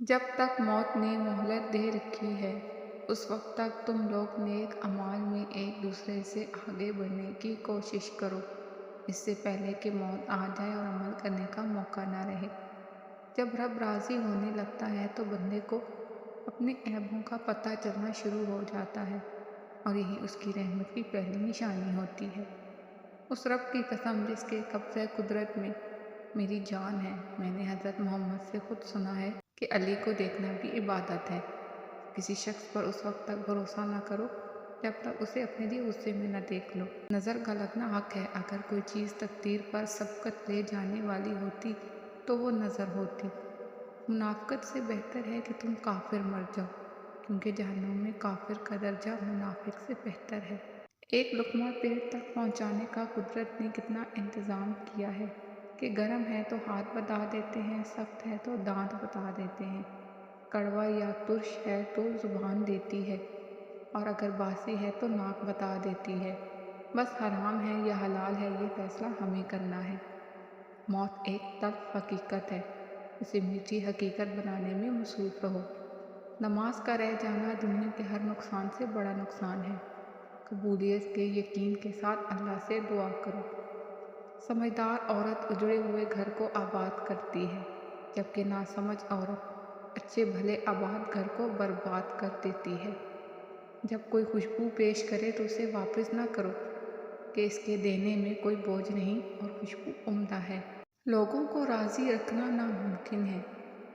जब तक मौत ने मोहलत दे रखी है, उस वक्त तक तुम लोग नेक अमाल में एक दूसरे से आगे बढ़ने की कोशिश करो, इससे पहले कि मौत आ जाए और अमल करने का मौका ना रहे। जब रब राज़ी होने लगता है तो बंदे को अपने ऐबों का पता चलना शुरू हो जाता है, और यही उसकी रहमत की पहली निशानी होती है। उस रब की कसम जिसके कब्ज़े कुदरत में मेरी जान है, मैंने हज़रत मोहम्मद से खुद सुना है कि अली को देखना भी इबादत है। किसी शख्स पर उस वक्त तक भरोसा ना करो जब तक उसे अपने लिए गुस्से में न देख लो। नज़र का लगना हक है। अगर कोई चीज़ तकदीर पर सबकत ले जाने वाली होती तो वो नज़र होती। मुनाफ़िक़त से बेहतर है कि तुम काफिर मर जाओ, क्योंकि जहन्नुम में काफिर का दर्जा मुनाफ़िक़ से बेहतर है। एक लुक़मा पेट तक पहुँचाने का कुदरत ने कितना इंतज़ाम किया है कि गर्म है तो हाथ बता देते हैं, सख्त है तो दांत बता देते हैं, कड़वा या तुर्श है तो ज़ुबान देती है, और अगर बासी है तो नाक बता देती है। बस हराम है या हलाल है ये फ़ैसला हमें करना है। मौत एक तल्ख़ हकीकत है, इसे मीठी हकीकत बनाने में मसरूफ़ रहो। नमाज का रह जाना दुनिया के हर नुकसान से बड़ा नुकसान है। कबूलियत के यकीन के साथ अल्लाह से दुआ करो। समझदार औरत उजड़े हुए घर को आबाद करती है, जबकि नासमझ औरत अच्छे भले आबाद घर को बर्बाद कर देती है। जब कोई खुशबू पेश करे तो उसे वापस ना करो, कि इसके देने में कोई बोझ नहीं और खुशबू उम्दा है। लोगों को राज़ी रखना नामुमकिन है,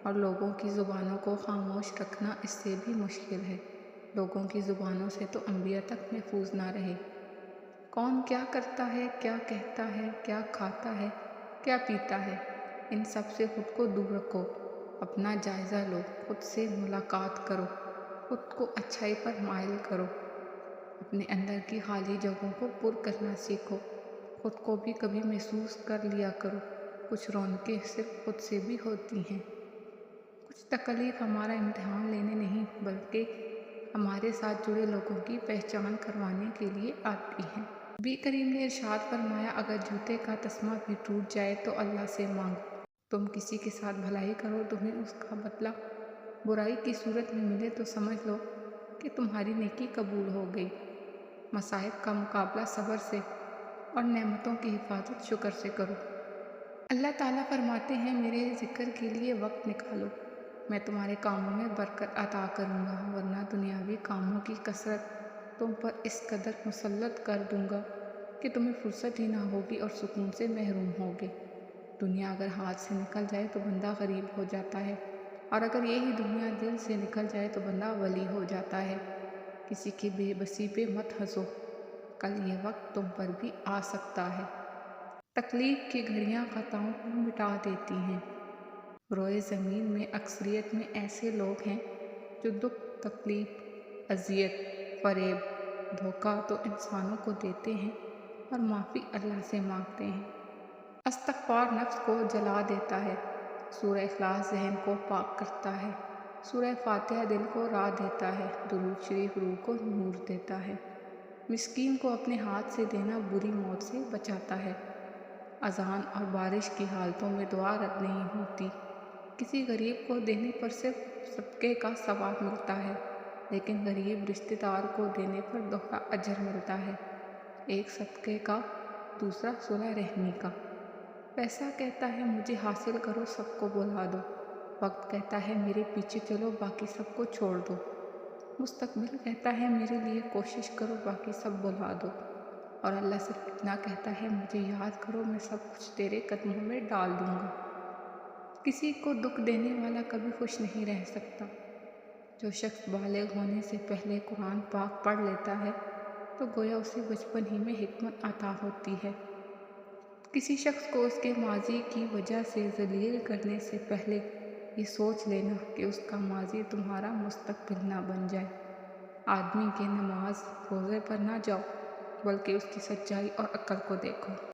और लोगों की ज़ुबानों को खामोश रखना इससे भी मुश्किल है। लोगों की ज़ुबानों से तो अंबिया तक महफूज ना रहे। कौन क्या करता है, क्या कहता है, क्या खाता है, क्या पीता है, इन सब से खुद को दूर रखो। अपना जायज़ा लो, खुद से मुलाकात करो, खुद को अच्छाई पर माइल करो। अपने अंदर की खाली जगहों को पुर करना सीखो। खुद को भी कभी महसूस कर लिया करो। कुछ रौनकें सिर्फ खुद से भी होती हैं। कुछ तकलीफ़ हमारा इम्तिहान लेने नहीं, बल्कि हमारे साथ जुड़े लोगों की पहचान करवाने के लिए आती हैं। नबी करीम ने इरशाद फरमाया, अगर जूते का तस्मा भी टूट जाए तो अल्लाह से मांगो। तुम किसी के साथ भलाई करो, तुम्हें उसका बदला बुराई की सूरत में मिले तो समझ लो कि तुम्हारी नेकी कबूल हो गई। मसाइब का मुकाबला सब्र से और नेमतों की हिफाजत शुक्र से करो। अल्लाह ताला फरमाते हैं, मेरे ज़िक्र के लिए वक्त निकालो, मैं तुम्हारे कामों में बरकत अता करूँगा, वरना दुनियावी कामों की कसरत तुम पर इस कदर मुसल्लत कर दूँगा कि तुम्हें फुर्सत ही ना होगी और सुकून से महरूम होगे। दुनिया अगर हाथ से निकल जाए तो बंदा गरीब हो जाता है, और अगर यही दुनिया दिल से निकल जाए तो बंदा वली हो जाता है। किसी की बेबसी पे मत हंसो, कल ये वक्त तुम पर भी आ सकता है। तकलीफ़ की घड़ियाँ ख़ताओं को मिटा देती हैं। रोए ज़मीन में अक्सरियत में ऐसे लोग हैं जो दुख, तकलीफ़, अज़ियत, फ़रेब, धोखा तो इंसानों को देते हैं और माफ़ी अल्लाह से मांगते हैं। इस्तिग़फ़ार नफ्स को जला देता है, सूरह इख़लास ज़हन को पाक करता है, सूरह फ़ातिहा दिल को राह देता है, दुरूद शरीफ रूह को नूर देता है, मिस्कीन को अपने हाथ से देना बुरी मौत से बचाता है। अज़ान और बारिश की हालतों में दुआ रद्द नहीं होती। किसी गरीब को देने पर सिर्फ सदक़े का सवाब मिलता है, लेकिन गरीब रिश्तेदार को देने पर दोहरा अजर मिलता है। एक सदक़े का, दूसरा सुलह रहमी का। पैसा कहता है मुझे हासिल करो, सबको बुला दो। वक्त कहता है मेरे पीछे चलो, बाकी सबको छोड़ दो। मुस्तक़बिल कहता है मेरे लिए कोशिश करो, बाकी सब बुला दो। और अल्लाह सिर्फ इतना कहता है, मुझे याद करो, मैं सब कुछ तेरे कदमों में डाल दूँगा। किसी को दुख देने वाला कभी खुश नहीं रह सकता। जो शख्स बालिग़ होने से पहले कुरान पाक पढ़ लेता है तो गोया उसे बचपन ही में हिकमत अता होती है। किसी शख्स को उसके माज़ी की वजह से ज़लील करने से पहले ये सोच लेना कि उसका माज़ी तुम्हारा मुस्तक़बिल ना बन जाए। आदमी के नमाज रोज़े पर ना जाओ, बल्कि उसकी सच्चाई और अक्ल को देखो।